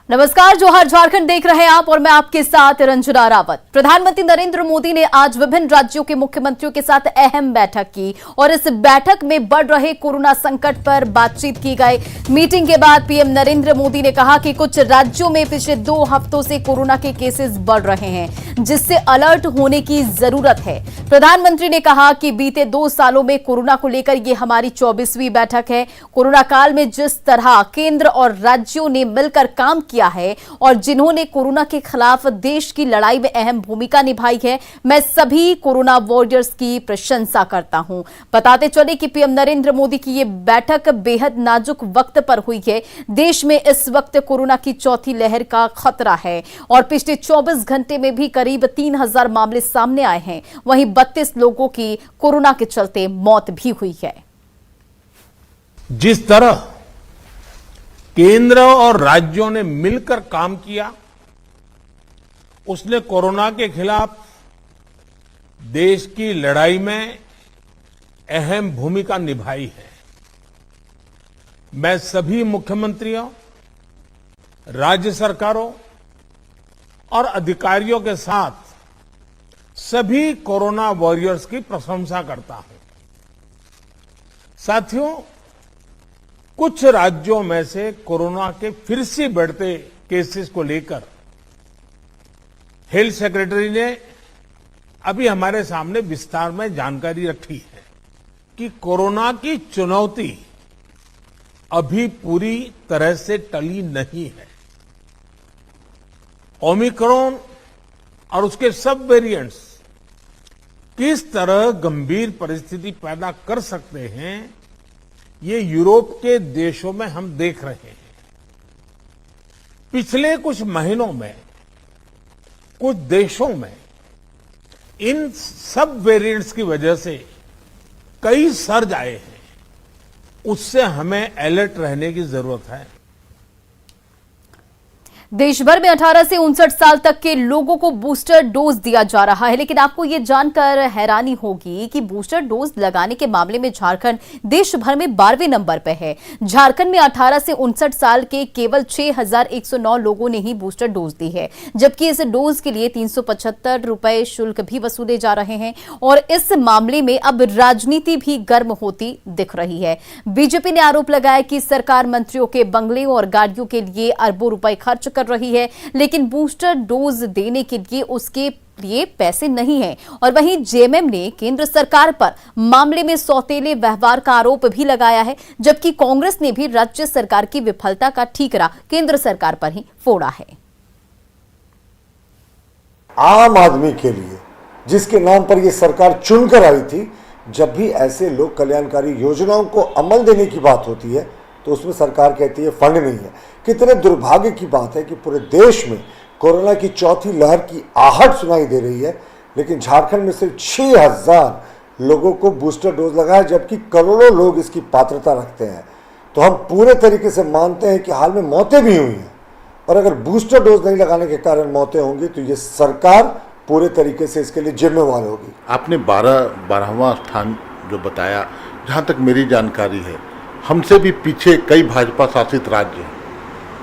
नमस्कार, जोहार झारखंड देख रहे हैं आप और मैं आपके साथ रंजना रावत। प्रधानमंत्री नरेंद्र मोदी ने आज विभिन्न राज्यों के मुख्यमंत्रियों के साथ अहम बैठक की और इस बैठक में बढ़ रहे कोरोना संकट पर बातचीत की गई। मीटिंग के बाद पीएम नरेंद्र मोदी ने कहा कि कुछ राज्यों में पिछले 2 हफ्तों से कोरोना के केसेस बढ़ रहे हैं, जिससे अलर्ट होने की जरूरत है। प्रधानमंत्री ने कहा कि बीते 2 सालों में कोरोना को लेकर यह हमारी 24वीं बैठक है। कोरोना काल में जिस तरह केंद्र और राज्यों ने मिलकर काम किया है और जिन्होंने कोरोना के खिलाफ देश की लड़ाई में अहम भूमिका निभाई है, मैं सभी कोरोना वॉरियर्स की प्रशंसा करता हूं। बताते चले कि पीएम नरेंद्र मोदी की यह बैठक बेहद नाजुक वक्त पर हुई है। देश में इस वक्त कोरोना की चौथी लहर का खतरा है और पिछले 24 घंटे में भी करीब 3000 मामले सामने आए हैं। वहीं 32 लोगों की कोरोना के चलते मौत भी हुई है। जिस तरह केंद्र और राज्यों ने मिलकर काम किया, उसने कोरोना के खिलाफ देश की लड़ाई में अहम भूमिका निभाई है। मैं सभी मुख्यमंत्रियों, राज्य सरकारों और अधिकारियों के साथ सभी कोरोना वॉरियर्स की प्रशंसा करता हूं। साथियों, कुछ राज्यों में से कोरोना के फिर से बढ़ते केसेस को लेकर हेल्थ सेक्रेटरी ने अभी हमारे सामने विस्तार में जानकारी रखी है कि कोरोना की चुनौती अभी पूरी तरह से टली नहीं है। ओमिक्रॉन और उसके सब वेरिएंट्स किस तरह गंभीर परिस्थिति पैदा कर सकते हैं, ये यूरोप के देशों में हम देख रहे हैं। पिछले कुछ महीनों में कुछ देशों में इन सब वेरिएंट्स की वजह से कई सर्ज आए हैं। उससे हमें अलर्ट रहने की जरूरत है। देश भर में 18 से 59 साल तक के लोगों को बूस्टर डोज दिया जा रहा है, लेकिन आपको यह जानकर हैरानी होगी कि बूस्टर डोज लगाने के मामले में झारखंड देश भर में 12वें नंबर पर है। झारखंड में 18 से 59 साल के केवल 6109 लोगों ने ही बूस्टर डोज दी है, जबकि इस डोज के लिए 375 रुपए शुल्क भी वसूले जा रहे हैं और इस मामले में अब राजनीति भी गर्म होती दिख रही है। बीजेपी ने आरोप लगाया कि सरकार मंत्रियों के बंगले और गाड़ियों के लिए अरबों रुपए खर्च कर रही है, लेकिन बूस्टर डोज देने के लिए उसके लिए पैसे नहीं है। और वहीं जेएमएम ने केंद्र सरकार पर मामले में सौतेले व्यवहार का आरोप भी लगाया है, जबकि कांग्रेस ने भी राज्य सरकार की विफलता का ठीकरा केंद्र सरकार पर ही फोड़ा है। आम आदमी के लिए जिसके नाम पर यह सरकार चुनकर आई थी, जब भी ऐसे लोक कल्याणकारी योजनाओं को अमल देने की बात होती है तो उसमें सरकार कहती है फंड नहीं है। कितने दुर्भाग्य की बात है कि पूरे देश में कोरोना की चौथी लहर की आहट सुनाई दे रही है, लेकिन झारखंड में सिर्फ 6000 लोगों को बूस्टर डोज लगा है, जबकि करोड़ों लोग इसकी पात्रता रखते हैं। तो हम पूरे तरीके से मानते हैं कि हाल में मौतें भी हुई हैं, और अगर बूस्टर डोज नहीं लगाने के कारण मौतें होंगी तो ये सरकार पूरे तरीके से इसके लिए जिम्मेवार होगी। आपने 12वां स्थान जो बताया, जहाँ तक मेरी जानकारी है हमसे भी पीछे कई भाजपा शासित राज्य हैं,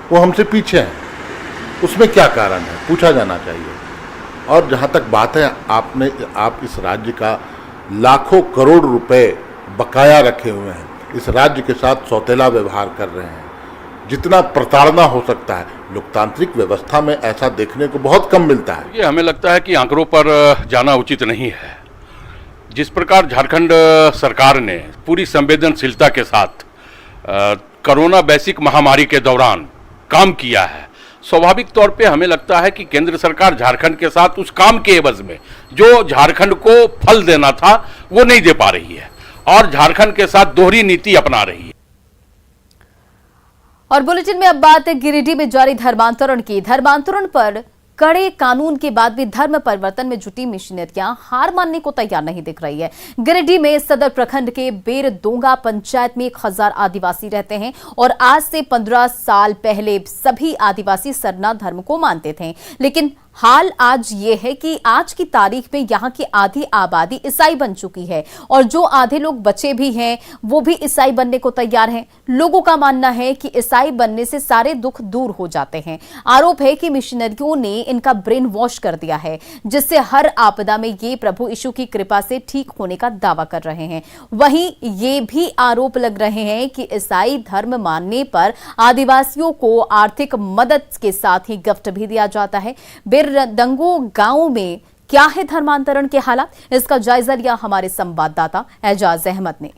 वो हमसे पीछे हैं। उसमें क्या कारण है, पूछा जाना चाहिए। और जहाँ तक बात है, आप इस राज्य का लाखों करोड़ रुपए बकाया रखे हुए हैं, इस राज्य के साथ सौतेला व्यवहार कर रहे हैं। जितना प्रताड़ना हो सकता है, लोकतांत्रिक व्यवस्था में ऐसा देखने को बहुत कम मिलता है। ये हमें लगता है कि आंकड़ों पर जाना उचित नहीं है। जिस प्रकार झारखंड सरकार ने पूरी संवेदनशीलता के साथ कोरोना वैश्विक महामारी के दौरान काम किया है, स्वाभाविक तौर पे हमें लगता है कि केंद्र सरकार झारखंड के साथ उस काम के एवज में जो झारखंड को फल देना था वो नहीं दे पा रही है और झारखंड के साथ दोहरी नीति अपना रही है। और बुलेटिन में अब बात है गिरिडीह में जारी धर्मांतरण की। धर्मांतरण पर कड़े कानून के बाद भी धर्म परिवर्तन में जुटी मिशनरियां हार मानने को तैयार नहीं दिख रही है। गिरिडीह में सदर प्रखंड के बेरदोंगा पंचायत में 1000 आदिवासी रहते हैं और आज से 15 साल पहले सभी आदिवासी सरना धर्म को मानते थे, लेकिन हाल आज ये है कि आज की तारीख में यहाँ की आधी आबादी ईसाई बन चुकी है और जो आधे लोग बचे भी हैं वो भी ईसाई बनने को तैयार हैं। लोगों का मानना है कि ईसाई बनने से सारे दुख दूर हो जाते हैं। आरोप है कि मिशनरियों ने इनका ब्रेन वॉश कर दिया है, जिससे हर आपदा में ये प्रभु यीशु की कृपा से ठीक होने का दावा कर रहे हैं। वहीं ये भी आरोप लग रहे हैं कि ईसाई धर्म मानने पर आदिवासियों को आर्थिक मदद के साथ ही गिफ्ट भी दिया जाता है। दंगो गांव में क्या है धर्मांतरण के हालात, इसका जायजा लिया हमारे संवाददाता एजाज अहमद ने।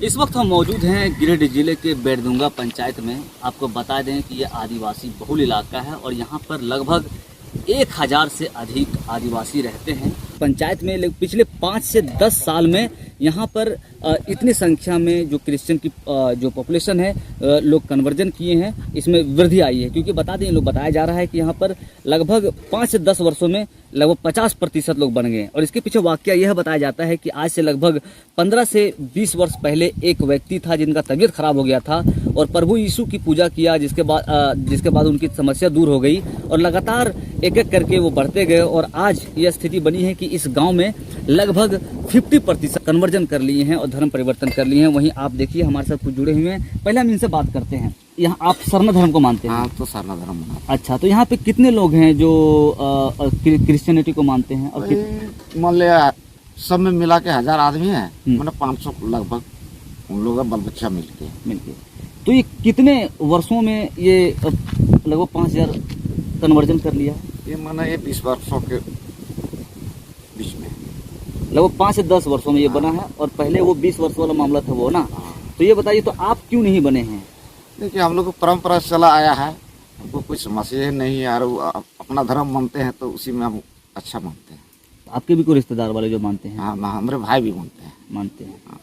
इस वक्त हम मौजूद हैं गिरिडीह जिले के बेरदुंगा पंचायत में। आपको बता दें कि यह आदिवासी बहुल इलाका है और यहाँ पर लगभग 1000 से अधिक आदिवासी रहते हैं। पंचायत में पिछले 5 से 10 साल में यहाँ पर इतनी संख्या में जो क्रिश्चियन की जो पॉपुलेशन है लोग कन्वर्जन किए हैं, इसमें वृद्धि आई है। क्योंकि बता दें, लोग बताया जा रहा है कि यहाँ पर लगभग 5 से 10 वर्षों में लगभग 50% लोग बन गए। और इसके पीछे वाकया यह बताया जाता है कि आज से लगभग 15 से 20 वर्ष पहले एक व्यक्ति था जिनका तबीयत खराब हो गया था और प्रभु यीशु की पूजा किया, जिसके बाद उनकी समस्या दूर हो गई और लगातार एक एक करके वो बढ़ते गए और आज यह स्थिति बनी है कि इस गांव में लगभग 50% कन्वर्जन कर लिए हैं और धर्म परिवर्तन कर लिए हैं। वहीं आप देखिए हमारे साथ कुछ जुड़े हुए हैं, पहले हम इनसे बात करते हैं। यहाँ आप सरना धर्म को मानते हैं? हाँ, तो सरना धर्म। अच्छा, तो यहाँ पे कितने लोग हैं जो क्रिश्चियनिटी को मानते हैं? और मान लिया सब में मिला के 1000 आदमी है, मतलब 500 लगभग उन लोगों का बाल बच्चा मिलके। तो ये कितने वर्षों में ये लगभग 5000 कन्वर्जन कर लिया? ये माना ये 20 वर्षों के बीच में, लगभग 5 से 10 वर्षों में ये बना है। और पहले वो 20 वर्ष वाला मामला था वो ना। तो ये बताइए, तो आप क्यों नहीं बने हैं? देखिए, हम लोग को परंपरा से चला आया है, हमको कुछ समस्या नहीं है और अपना धर्म मानते हैं तो उसी में हम अच्छा मानते हैं। आपके भी कोई रिश्तेदार वाले जो मानते हैं? हाँ, हमारे भाई भी मानते हैं। हाँ।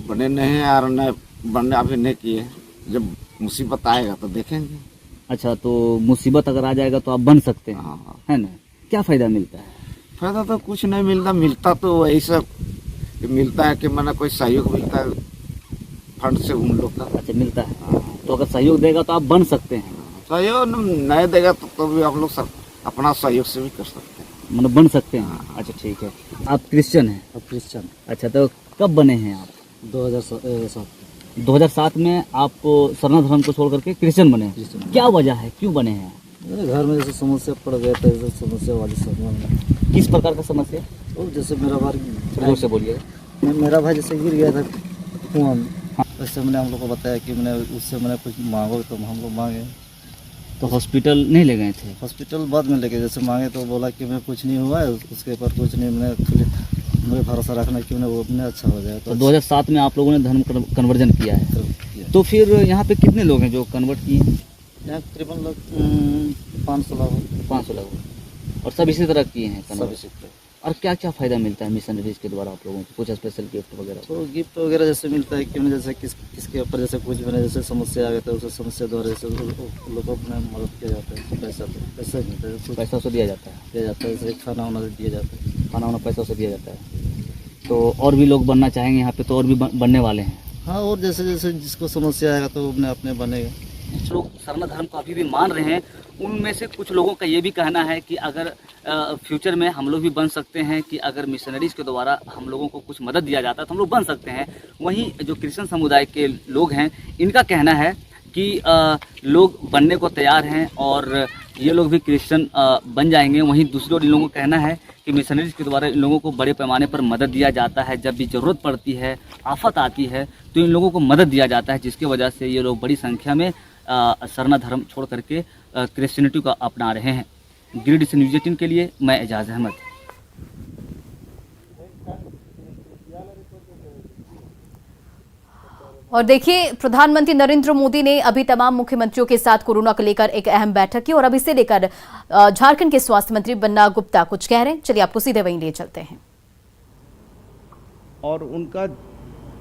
बने नहीं है और न बनने अभी नहीं किए, जब मुसीबत आएगा तो देखेंगे। अच्छा, तो मुसीबत अगर आ जाएगा तो आप बन सकते हैं? हाँ। है ना? क्या फायदा मिलता है? फायदा तो कुछ नहीं मिलता तो वही सब मिलता है कि मैंने कोई सहयोग मिलता है फंड से उन लोग का। अच्छा, मिलता है। तो अगर सहयोग देगा तो आप बन सकते हैं? सहयोग नहीं देगा तो भी हम लोग सब अपना सहयोग से भी कर सकते हैं, मतलब बन सकते हैं। अच्छा, ठीक है। आप क्रिश्चियन हैं? अब क्रिश्चियन। अच्छा, तो कब बने हैं आप? 2007 में आप सरना धर्म को छोड़ करके क्रिश्चियन बने? क्या वजह है, क्यों बने हैं? घर में जैसे समस्या पड़ गया था, जैसे समस्या वाली समस्या। किस प्रकार का समस्या? और जैसे मेरा भाई, जोर से बोलिए। मेरा भाई जैसे गिर गया था कुआं में, वैसे मैंने हम लोग को बताया कि मैंने उससे मैंने कुछ मांगो, तो हम लोग मांगे। तो हॉस्पिटल नहीं ले गए थे? हॉस्पिटल बाद में लेके जैसे मांगे तो बोला कि मैं कुछ नहीं हुआ है, उसके ऊपर कुछ नहीं, मैंने खाली मुझे भरोसा रखना कि वो अपने अच्छा हो जाए। तो 2007 में आप लोगों ने धर्म कन्वर्जन किया है। तो फिर यहाँ पे कितने लोग हैं जो कन्वर्ट किए हैं? यहाँ तकरीबन लोग 500 लोग और सब इसी तरह किए हैं सब कन्वर्ट? इसी तरह। और क्या क्या फायदा मिलता है मिशनरीज के द्वारा आप लोगों को? कुछ स्पेशल गिफ्ट वगैरह? तो गिफ्ट वगैरह जैसे मिलता है कि जैसे किसके ऊपर जैसे कुछ मैंने जैसे समस्या आ गया था, उस समस्या द्वारा जैसे लोगों को मदद किया जाता है। पैसा मिलता है, पैसा से दिया जाता है? जैसे खाना वाना दिया जाता है। खाना वाना पैसा से दिया जाता है। तो और भी लोग बनना चाहेंगे यहाँ पे, तो और भी बनने वाले हैं? हाँ, और जैसे जैसे जिसको समस्या आएगा तो अपने बनेगा। कुछ लोग सरना धर्म को अभी भी मान रहे हैं। उनमें से कुछ लोगों का ये भी कहना है कि अगर फ्यूचर में हम लोग भी बन सकते हैं, कि अगर मिशनरीज के द्वारा हम लोगों को कुछ मदद दिया जाता है तो हम लोग बन सकते हैं। वहीं जो क्रिश्चियन समुदाय के लोग हैं, इनका कहना है कि लोग बनने को तैयार हैं और ये लोग भी क्रिश्चियन बन जाएंगे। वहीं दूसरी ओर इन लोगों का कहना है कि मिशनरीज के द्वारा इन लोगों को बड़े पैमाने पर मदद दिया जाता है। जब भी ज़रूरत पड़ती है, आफत आती है, तो इन लोगों को मदद दिया जाता है, जिसकी वजह से ये लोग बड़ी संख्या में सरना धर्म छोड़ करके क्रिश्चियनिटी को अपना रहे हैं। गिरिडीह से न्यूज़ 18 के लिए मैं एजाज अहमद। और देखिए, प्रधानमंत्री नरेंद्र मोदी ने अभी तमाम मुख्यमंत्रियों के साथ कोरोना को लेकर एक अहम बैठक की और अब इसे लेकर झारखंड के स्वास्थ्य मंत्री बन्ना गुप्ता कुछ कह रहे हैं। चलिए आपको सीधे वहीं ले चलते हैं। और उनका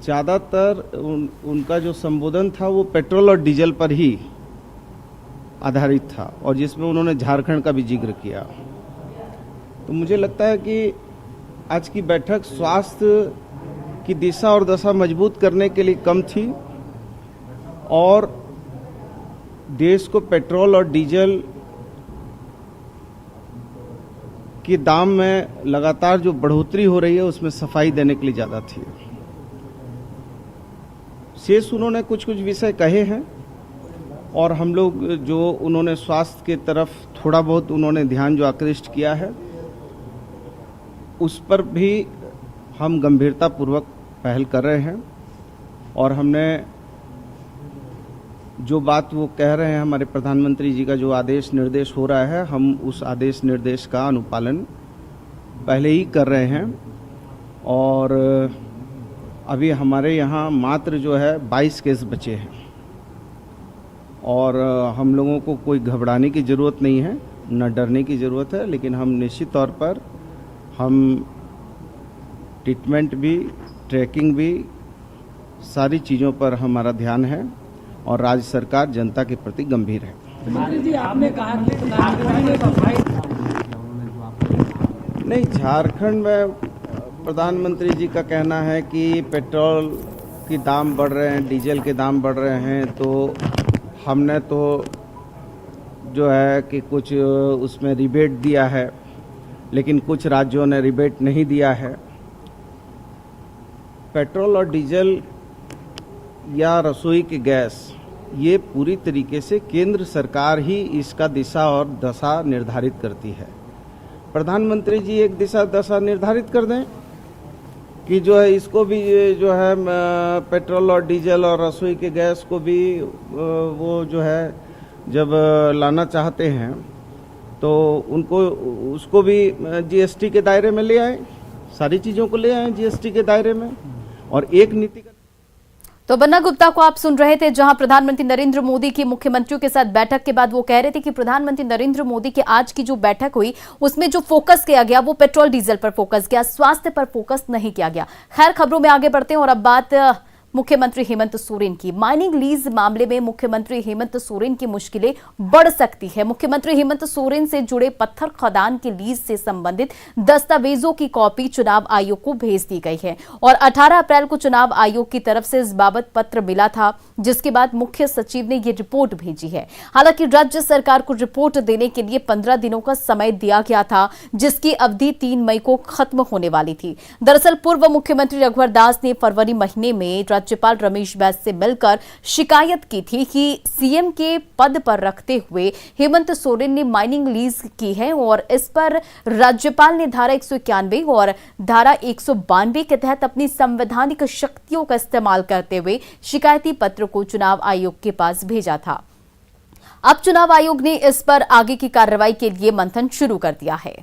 ज़्यादातर उनका जो संबोधन था वो पेट्रोल और डीजल पर ही आधारित था और जिसमें उन्होंने झारखंड का भी जिक्र किया। तो मुझे लगता है कि आज की बैठक स्वास्थ्य की दिशा और दशा मजबूत करने के लिए कम थी और देश को पेट्रोल और डीजल के दाम में लगातार जो बढ़ोतरी हो रही है उसमें सफाई देने के लिए ज़्यादा थी। शेष उन्होंने कुछ कुछ विषय कहे हैं और हम लोग जो उन्होंने स्वास्थ्य की तरफ थोड़ा बहुत उन्होंने ध्यान जो आकृष्ट किया है उस पर भी हम गंभीरतापूर्वक पहल कर रहे हैं और हमने जो बात वो कह रहे हैं, हमारे प्रधानमंत्री जी का जो आदेश निर्देश हो रहा है, हम उस आदेश निर्देश का अनुपालन पहले ही कर रहे हैं। और अभी हमारे यहाँ मात्र जो है 22 केस बचे हैं और हम लोगों को कोई घबराने की ज़रूरत नहीं है, न डरने की ज़रूरत है, लेकिन हम निश्चित तौर पर हम ट्रीटमेंट भी, ट्रैकिंग भी, सारी चीज़ों पर हमारा ध्यान है और राज्य सरकार जनता के प्रति गंभीर है। नहीं, झारखंड में प्रधानमंत्री जी का कहना है कि पेट्रोल के दाम बढ़ रहे हैं, डीजल के दाम बढ़ रहे हैं, तो हमने तो जो है कि कुछ उसमें रिबेट दिया है, लेकिन कुछ राज्यों ने रिबेट नहीं दिया है। पेट्रोल और डीजल या रसोई की गैस, ये पूरी तरीके से केंद्र सरकार ही इसका दिशा और दशा निर्धारित करती है। प्रधानमंत्री जी एक दिशा दशा निर्धारित कर दें कि जो है इसको भी जो है पेट्रोल और डीजल और रसोई के गैस को भी वो जो है जब लाना चाहते हैं तो उनको उसको भी जीएसटी के दायरे में ले आए, सारी चीज़ों को ले आए जीएसटी के दायरे में और एक नीति का। तो बन्ना गुप्ता को आप सुन रहे थे, जहां प्रधानमंत्री नरेंद्र मोदी की मुख्यमंत्रियों के साथ बैठक के बाद वो कह रहे थे कि प्रधानमंत्री नरेंद्र मोदी की आज की जो बैठक हुई उसमें जो फोकस किया गया वो पेट्रोल डीजल पर फोकस किया, स्वास्थ्य पर फोकस नहीं किया गया। खैर, खबरों में आगे बढ़ते हैं और अब बात मुख्यमंत्री हेमंत सोरेन की। माइनिंग लीज मामले में मुख्यमंत्री हेमंत सोरेन की मुश्किलें बढ़ सकती है। मुख्यमंत्री हेमंत सोरेन से जुड़े पत्थर खदान की लीज से संबंधित दस्तावेजों की कॉपी चुनाव आयोग को भेज दी गई है और 18 अप्रैल को चुनाव आयोग की तरफ से इस बाबत पत्र मिला था, जिसके बाद मुख्य सचिव ने ये रिपोर्ट भेजी है। हालांकि राज्य सरकार को रिपोर्ट देने के लिए 15 दिनों का समय दिया गया था, जिसकी अवधि 3 मई को खत्म होने वाली थी। दरअसल पूर्व मुख्यमंत्री रघुवर दास ने फरवरी महीने में राज्यपाल रमेश बैस से मिलकर शिकायत की थी कि सीएम के पद पर रखते हुए हेमंत सोरेन ने माइनिंग लीज की है और इस पर राज्यपाल ने धारा 191 और धारा 192 के तहत अपनी संवैधानिक शक्तियों का इस्तेमाल करते हुए शिकायती पत्र को चुनाव आयोग के पास भेजा था। अब चुनाव आयोग ने इस पर आगे की कार्रवाई के लिए मंथन शुरू कर दिया है।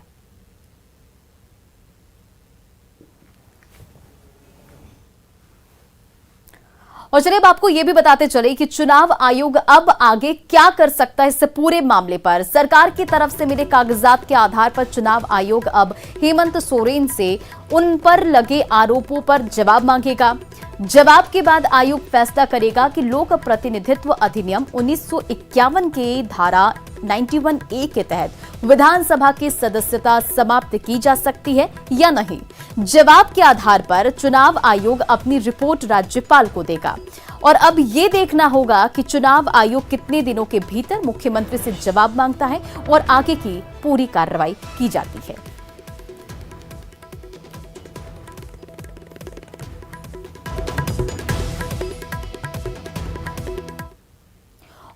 और चलिए अब आपको यह भी बताते चले कि चुनाव आयोग अब आगे क्या कर सकता है इस पूरे मामले पर। सरकार की तरफ से मिले कागजात के आधार पर चुनाव आयोग अब हेमंत सोरेन से उन पर लगे आरोपों पर जवाब मांगेगा। जवाब के बाद आयोग फैसला करेगा कि लोक प्रतिनिधित्व अधिनियम 1951 के धारा 91A के तहत विधानसभा की सदस्यता समाप्त की जा सकती है या नहीं। जवाब के आधार पर चुनाव आयोग अपनी रिपोर्ट राज्यपाल को देगा और अब ये देखना होगा कि चुनाव आयोग कितने दिनों के भीतर मुख्यमंत्री से जवाब मांगता है और आगे की पूरी कार्रवाई की जाती है।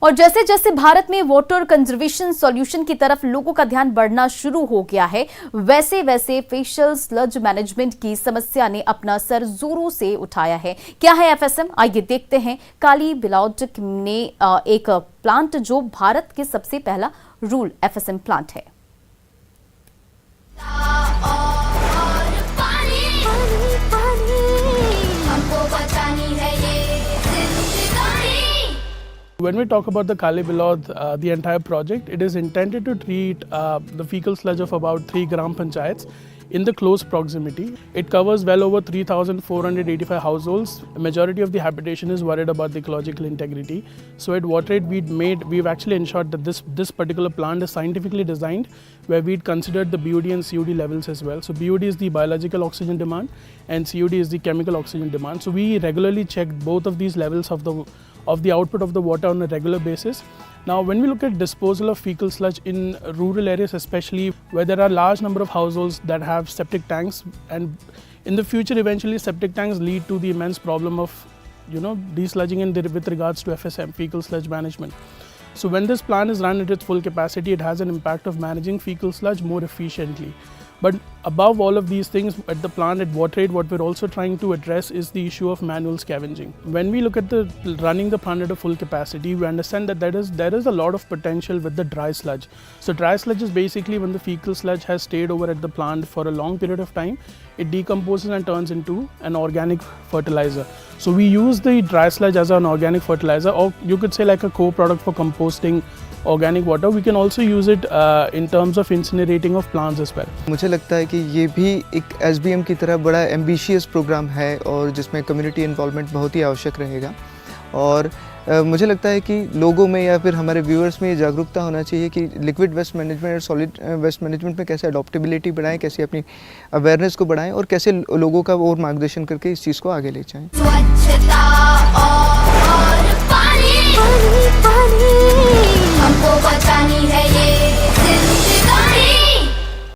और जैसे जैसे भारत में वाटर कंजर्वेशन सॉल्यूशन की तरफ लोगों का ध्यान बढ़ना शुरू हो गया है, वैसे वैसे फेशियल स्लज मैनेजमेंट की समस्या ने अपना सर जोरों से उठाया है। क्या है एफएसएम, आइए देखते हैं। काली बिलौट ने एक प्लांट जो भारत के सबसे पहला रूल एफएसएम प्लांट है। When we talk about the Kali Bilod, the entire project, it is intended to treat the fecal sludge of about 3 gram panchayats in the close proximity. It covers well over 3,485 households. A majority of the habitation is worried about the ecological integrity. So at WaterAid, we've actually ensured that this particular plant is scientifically designed, where we'd considered the BOD and COD levels as well. So BOD is the biological oxygen demand and COD is the chemical oxygen demand. So we regularly check both of these levels of the of the output of the water on a regular basis. Now, when we look at disposal of fecal sludge in rural areas, especially where there are large number of households that have septic tanks, and in the future, eventually septic tanks lead to the immense problem of, desludging with regards to FSM, fecal sludge management. So when this plant is run at its full capacity, it has an impact of managing fecal sludge more efficiently. But above all of these things, at the plant, at WaterAid, what we're also trying to address is the issue of manual scavenging. When we look at running the plant at a full capacity, we understand that there is a lot of potential with the dry sludge. So dry sludge is basically when the fecal sludge has stayed over at the plant for a long period of time, it decomposes and turns into an organic fertilizer. So we use the dry sludge as an organic fertilizer, or you could say like a co-product for composting organic water. We can also use it in terms of incinerating of plants as well. मुझे लगता है कि ये भी एक SBM की तरह बड़ा एम्बिशियस प्रोग्राम है और जिसमें कम्युनिटी इन्वॉल्वमेंट बहुत ही आवश्यक रहेगा। और मुझे लगता है कि लोगों में या फिर हमारे व्यूअर्स में ये जागरूकता होना चाहिए कि लिक्विड वेस्ट मैनेजमेंट और सॉलिड वेस्ट मैनेजमेंट में कैसे अडॉप्टेबिलिटी बढ़ाएं, कैसे अपनी अवेयरनेस को बढ़ाएं और कैसे लोगों का और मार्गदर्शन करके इस चीज़ को आगे ले जाएं।